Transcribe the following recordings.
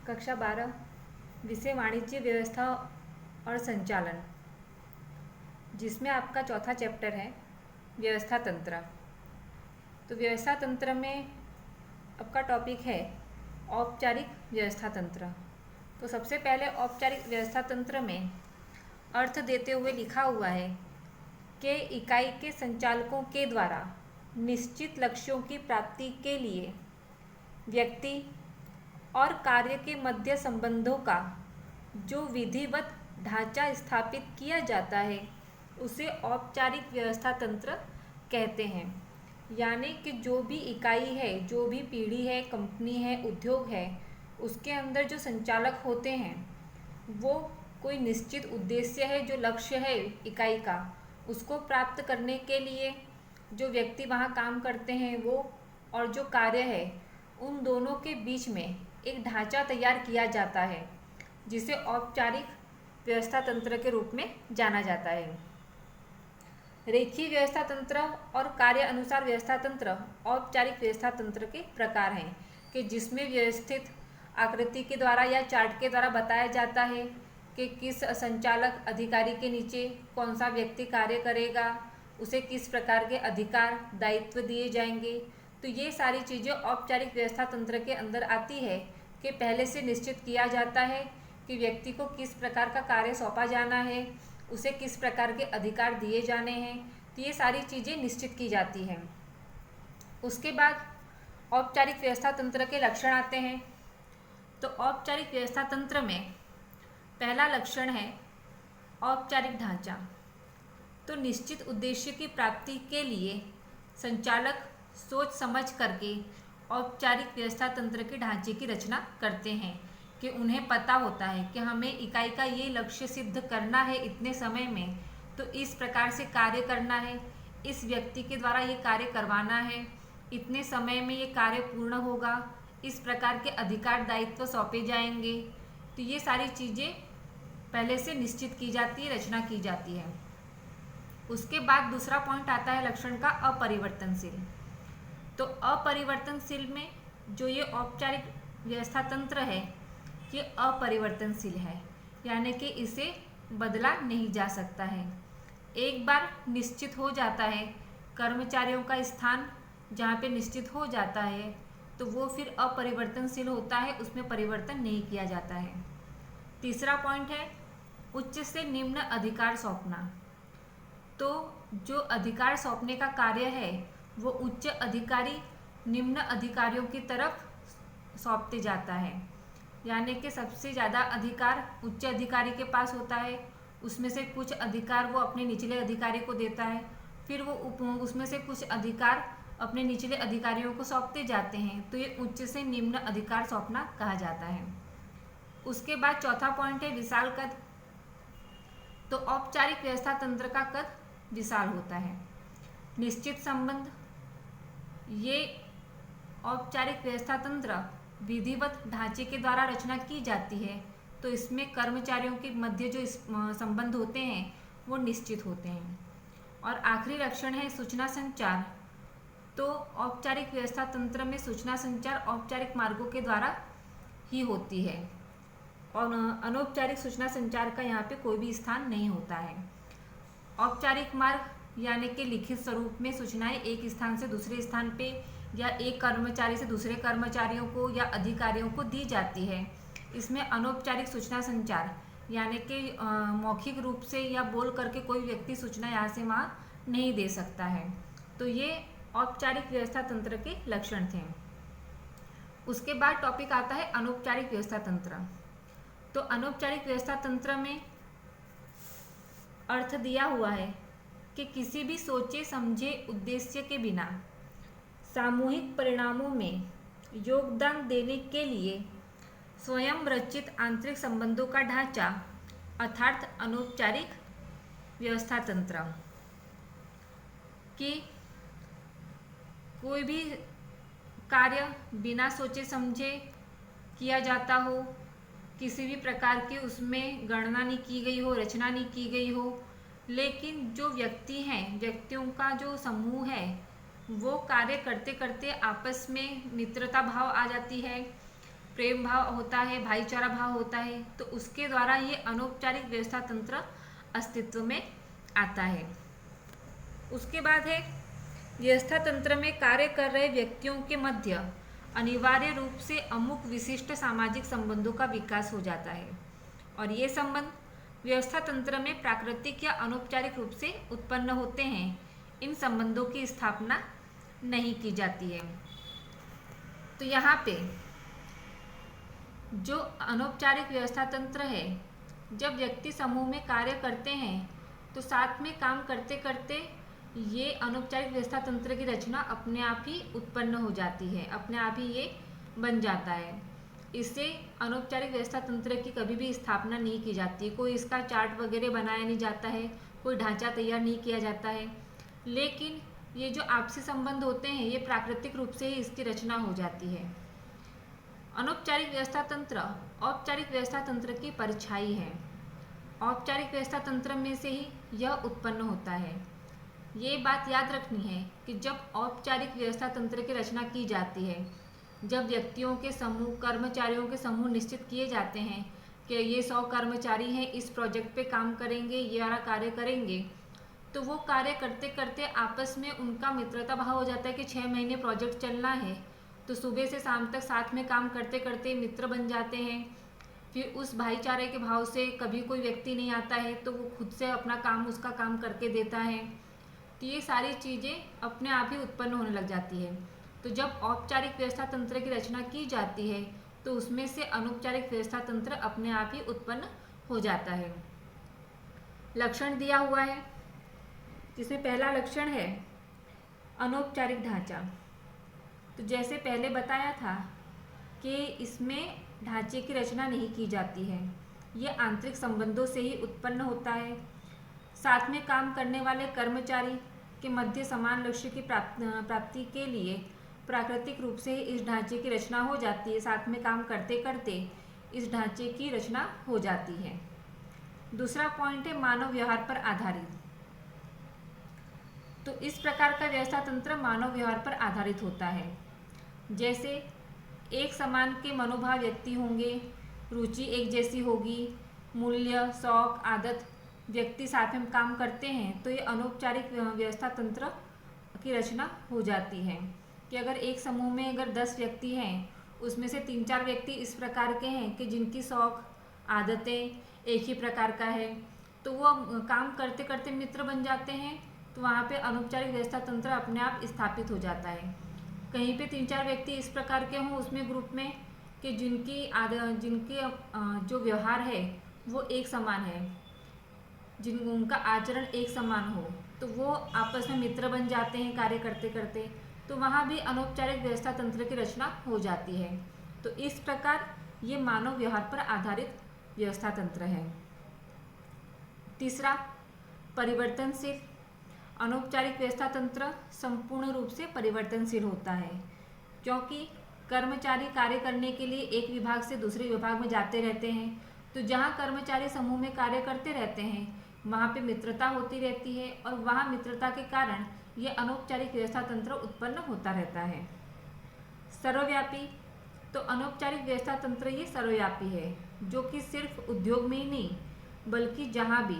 कक्षा 12 विषय वाणिज्य व्यवस्था और संचालन, जिसमें आपका चौथा चैप्टर है व्यवस्था तंत्र। तो व्यवस्था तंत्र में आपका टॉपिक है औपचारिक व्यवस्था तंत्र। तो सबसे पहले औपचारिक व्यवस्था तंत्र में अर्थ देते हुए लिखा हुआ है कि इकाई के संचालकों के द्वारा निश्चित लक्ष्यों की प्राप्ति के लिए व्यक्ति और कार्य के मध्य संबंधों का जो विधिवत ढांचा स्थापित किया जाता है उसे औपचारिक व्यवस्था तंत्र कहते हैं। यानी कि जो भी इकाई है, जो भी पीढ़ी है, कंपनी है, उद्योग है, उसके अंदर जो संचालक होते हैं वो कोई निश्चित उद्देश्य है, जो लक्ष्य है इकाई का, उसको प्राप्त करने के लिए जो व्यक्ति वहाँ काम करते हैं वो और जो कार्य है, उन दोनों के बीच में एक ढांचा तैयार किया जाता है जिसे औपचारिक व्यवस्था तंत्र के रूप में जाना जाता है। रेखीय व्यवस्था तंत्र और कार्य अनुसार व्यवस्था तंत्र औपचारिक व्यवस्था तंत्र के प्रकार हैं कि जिसमें व्यवस्थित आकृति के द्वारा या चार्ट के द्वारा बताया जाता है कि किस संचालक अधिकारी के नीचे कौन सा व्यक्ति कार्य करेगा, उसे किस प्रकार के अधिकार दायित्व दिए जाएंगे। तो ये सारी चीज़ें औपचारिक व्यवस्था तंत्र के अंदर आती है कि पहले से निश्चित किया जाता है कि व्यक्ति को किस प्रकार का कार्य सौंपा जाना है, उसे किस प्रकार के अधिकार दिए जाने हैं। तो ये सारी चीज़ें निश्चित की जाती हैं। उसके बाद औपचारिक व्यवस्था तंत्र के लक्षण आते हैं। तो औपचारिक व्यवस्था तंत्र में पहला लक्षण है औपचारिक ढांचा। तो निश्चित उद्देश्य की प्राप्ति के लिए संचालक सोच समझ करके औपचारिक व्यवस्था तंत्र के ढांचे की रचना करते हैं कि उन्हें पता होता है कि हमें इकाई का ये लक्ष्य सिद्ध करना है इतने समय में, तो इस प्रकार से कार्य करना है, इस व्यक्ति के द्वारा ये कार्य करवाना है, इतने समय में ये कार्य पूर्ण होगा, इस प्रकार के अधिकार दायित्व सौंपे जाएंगे। तो ये सारी चीज़ें पहले से निश्चित की जाती है, रचना की जाती है। उसके बाद दूसरा पॉइंट आता है लक्षण का अपरिवर्तनशील। तो अपरिवर्तनशील में जो ये औपचारिक व्यवस्था तंत्र है ये अपरिवर्तनशील है, यानी कि इसे बदला नहीं जा सकता है। एक बार निश्चित हो जाता है, कर्मचारियों का स्थान जहाँ पे निश्चित हो जाता है तो वो फिर अपरिवर्तनशील होता है, उसमें परिवर्तन नहीं किया जाता है। तीसरा पॉइंट है उच्च से निम्न अधिकार सौंपना। तो जो अधिकार सौंपने का कार्य है वो उच्च अधिकारी निम्न अधिकारियों की तरफ सौंपते जाता है, यानी कि सबसे ज़्यादा अधिकार उच्च अधिकारी के पास होता है, उसमें से कुछ अधिकार वो अपने निचले अधिकारी को देता है, फिर वो उसमें से कुछ अधिकार अपने निचले अधिकारियों को सौंपते जाते हैं। तो ये उच्च से निम्न अधिकार सौंपना कहा जाता है। उसके बाद चौथा पॉइंट है विशाल कद। तो औपचारिक व्यवस्था तंत्र का कद विशाल होता है। निश्चित संबंध, ये औपचारिक व्यवस्था तंत्र विधिवत ढांचे के द्वारा रचना की जाती है, तो इसमें कर्मचारियों के मध्य जो संबंध होते हैं वो निश्चित होते हैं। और आखिरी लक्षण है सूचना संचार। तो औपचारिक व्यवस्था तंत्र में सूचना संचार औपचारिक मार्गों के द्वारा ही होती है और अनौपचारिक सूचना संचार का यहाँ पे कोई भी स्थान नहीं होता है। औपचारिक मार्ग यानी कि लिखित स्वरूप में सूचनाएं एक स्थान से दूसरे स्थान पे या एक कर्मचारी से दूसरे कर्मचारियों को या अधिकारियों को दी जाती है। इसमें अनौपचारिक सूचना संचार यानी कि मौखिक रूप से या बोल करके कोई व्यक्ति सूचना यहाँ से वहाँ नहीं दे सकता है। तो ये औपचारिक व्यवस्था तंत्र के लक्षण थे। उसके बाद टॉपिक आता है अनौपचारिक व्यवस्था तंत्र। तो अनौपचारिक व्यवस्था तंत्र में अर्थ दिया हुआ है कि किसी भी सोचे समझे उद्देश्य के बिना सामूहिक परिणामों में योगदान देने के लिए स्वयं रचित आंतरिक संबंधों का ढांचा अर्थात अनौपचारिक व्यवस्था तंत्र। कि कोई भी कार्य बिना सोचे समझे किया जाता हो, किसी भी प्रकार की उसमें गणना नहीं की गई हो, रचना नहीं की गई हो, लेकिन जो व्यक्ति हैं, व्यक्तियों का जो समूह है वो कार्य करते करते आपस में मित्रता भाव आ जाती है, प्रेम भाव होता है, भाईचारा भाव होता है, तो उसके द्वारा ये अनौपचारिक व्यवस्था तंत्र अस्तित्व में आता है। उसके बाद है व्यवस्था तंत्र में कार्य कर रहे व्यक्तियों के मध्य अनिवार्य रूप से अमुक विशिष्ट सामाजिक संबंधों का विकास हो जाता है, और ये संबंध व्यवस्था तंत्र में प्राकृतिक या अनौपचारिक रूप से उत्पन्न होते हैं। इन संबंधों की स्थापना नहीं की जाती है। तो यहाँ पे जो अनौपचारिक व्यवस्था तंत्र है, जब व्यक्ति समूह में कार्य करते हैं तो साथ में काम करते करते ये अनौपचारिक व्यवस्था तंत्र की रचना अपने आप ही उत्पन्न हो जाती है, अपने आप ही ये बन जाता है। इससे अनौपचारिक व्यवस्था तंत्र की कभी भी स्थापना नहीं की जाती, कोई इसका चार्ट वगैरह बनाया नहीं जाता है, कोई ढांचा तैयार नहीं किया जाता है। लेकिन ये जो आपसी संबंध होते हैं ये प्राकृतिक रूप से ही इसकी रचना हो जाती है। अनौपचारिक व्यवस्था तंत्र औपचारिक व्यवस्था तंत्र की परछाई है। औपचारिक व्यवस्था तंत्र में से ही यह उत्पन्न होता है। ये बात याद रखनी है कि जब औपचारिक व्यवस्था तंत्र की रचना की जाती है, जब व्यक्तियों के समूह, कर्मचारियों के समूह निश्चित किए जाते हैं कि ये 100 कर्मचारी हैं, इस प्रोजेक्ट पे काम करेंगे, ये वाला कार्य करेंगे, तो वो कार्य करते करते आपस में उनका मित्रता भाव हो जाता है कि 6 महीने प्रोजेक्ट चलना है, तो सुबह से शाम तक साथ में काम करते करते मित्र बन जाते हैं। फिर उस भाईचारे के भाव से कभी कोई व्यक्ति नहीं आता है तो वो खुद से अपना काम, उसका काम करके देता है। तो ये सारी चीज़ें अपने आप ही उत्पन्न होने लग जाती है। तो जब औपचारिक व्यवस्था तंत्र की रचना की जाती है तो उसमें से अनौपचारिक व्यवस्था तंत्र अपने आप ही उत्पन्न हो जाता है। लक्षण दिया हुआ है, जिसमें पहला लक्षण है अनौपचारिक ढांचा। तो जैसे पहले बताया था कि इसमें ढांचे की रचना नहीं की जाती है, ये आंतरिक संबंधों से ही उत्पन्न होता है। साथ में काम करने वाले कर्मचारी के मध्य समान लक्ष्य की प्राप्ति के लिए प्राकृतिक रूप से इस ढांचे की रचना हो जाती है। साथ में काम करते करते इस ढांचे की रचना हो जाती है। दूसरा पॉइंट है मानव व्यवहार पर आधारित। तो इस प्रकार का व्यवस्था तंत्र मानव व्यवहार पर आधारित होता है। जैसे एक समान के मनोभाव व्यक्ति होंगे, रुचि एक जैसी होगी, मूल्य, शौक, आदत व्यक्ति साथ में काम करते हैं, तो ये अनौपचारिक व्यवस्था तंत्र की रचना हो जाती है। कि अगर एक समूह में अगर 10 व्यक्ति हैं, उसमें से 3-4 व्यक्ति इस प्रकार के हैं कि जिनकी शौक, आदतें एक ही प्रकार का है, तो वो काम करते करते मित्र बन जाते हैं। तो वहाँ पे अनौपचारिक व्यवस्था तंत्र अपने आप स्थापित हो जाता है। कहीं पे 3-4 व्यक्ति इस प्रकार के हों उसमें ग्रुप में कि जिनके जो व्यवहार है वो एक समान है, उनका आचरण एक समान हो, तो वो आपस में मित्र बन जाते हैं कार्य करते करते। तो वहाँ भी अनौपचारिक व्यवस्था तंत्र की रचना हो जाती है। तो इस प्रकार ये मानव व्यवहार पर आधारित व्यवस्था तंत्र है। तीसरा, परिवर्तनशील। अनौपचारिक व्यवस्था तंत्र संपूर्ण रूप से परिवर्तनशील होता है, क्योंकि कर्मचारी कार्य करने के लिए एक विभाग से दूसरे विभाग में जाते रहते हैं। तो जहाँ कर्मचारी समूह में कार्य करते रहते हैं वहाँ पे मित्रता होती रहती है, और वहाँ मित्रता के कारण ये अनौपचारिक व्यवस्था तंत्र उत्पन्न होता रहता है। सर्वव्यापी। तो अनौपचारिक व्यवस्था तंत्र ये सर्वव्यापी है, जो कि सिर्फ उद्योग में ही नहीं बल्कि जहाँ भी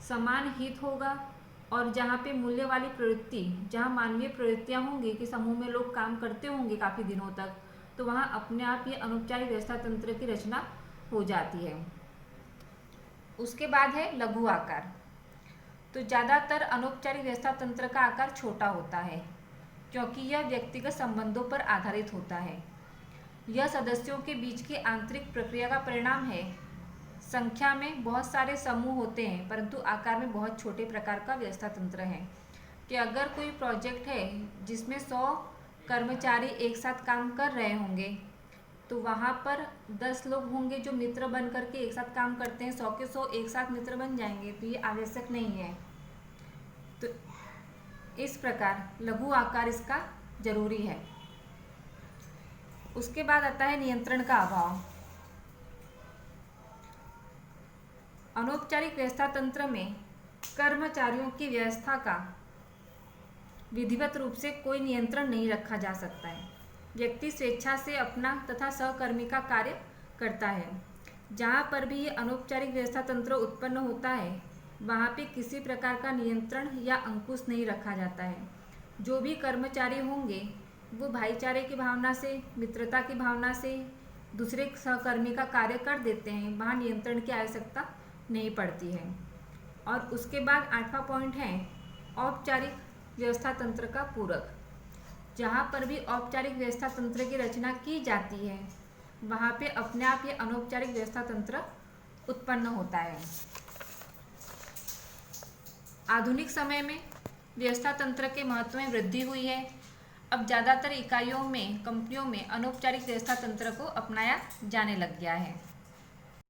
समान हित होगा और जहाँ पे मूल्य वाली प्रवृत्ति, जहाँ मानवीय प्रवृत्तियाँ होंगी कि समूह में लोग काम करते होंगे काफ़ी दिनों तक, तो वहाँ अपने आप ये अनौपचारिक व्यवस्था तंत्र की रचना हो जाती है। उसके बाद है लघु आकार। तो ज़्यादातर अनौपचारिक व्यवस्था तंत्र का आकार छोटा होता है, क्योंकि यह व्यक्तिगत संबंधों पर आधारित होता है। यह सदस्यों के बीच की आंतरिक प्रक्रिया का परिणाम है। संख्या में बहुत सारे समूह होते हैं परंतु आकार में बहुत छोटे प्रकार का व्यवस्था तंत्र है। कि अगर कोई प्रोजेक्ट है जिसमें 100 कर्मचारी एक साथ काम कर रहे होंगे, तो वहाँ पर 10 लोग होंगे जो मित्र बन करके एक साथ काम करते हैं, 100 के 100 एक साथ मित्र बन जाएंगे, तो ये आवश्यक नहीं है। तो इस प्रकार लघु आकार इसका जरूरी है। उसके बाद आता है नियंत्रण का अभाव। अनौपचारिक व्यवस्था तंत्र में कर्मचारियों की व्यवस्था का विधिवत रूप से कोई नियंत्रण नहीं रखा जा सकता है। व्यक्ति स्वेच्छा से अपना तथा सहकर्मी का कार्य करता है। जहाँ पर भी ये अनौपचारिक व्यवस्था तंत्र उत्पन्न होता है वहाँ पे किसी प्रकार का नियंत्रण या अंकुश नहीं रखा जाता है। जो भी कर्मचारी होंगे वो भाईचारे की भावना से, मित्रता की भावना से दूसरे सहकर्मी का कार्य कर देते हैं, वहाँ नियंत्रण की आवश्यकता नहीं पड़ती है। और उसके बाद 8वां पॉइंट है औपचारिक व्यवस्था तंत्र का पूरक। जहाँ पर भी औपचारिक व्यवस्था तंत्र की रचना की जाती है वहाँ पे अपने आप ये अनौपचारिक व्यवस्था तंत्र उत्पन्न होता है। आधुनिक समय में व्यवस्था तंत्र के महत्व में वृद्धि हुई है। अब ज़्यादातर इकाइयों में, कंपनियों में अनौपचारिक व्यवस्था तंत्र को अपनाया जाने लग गया है।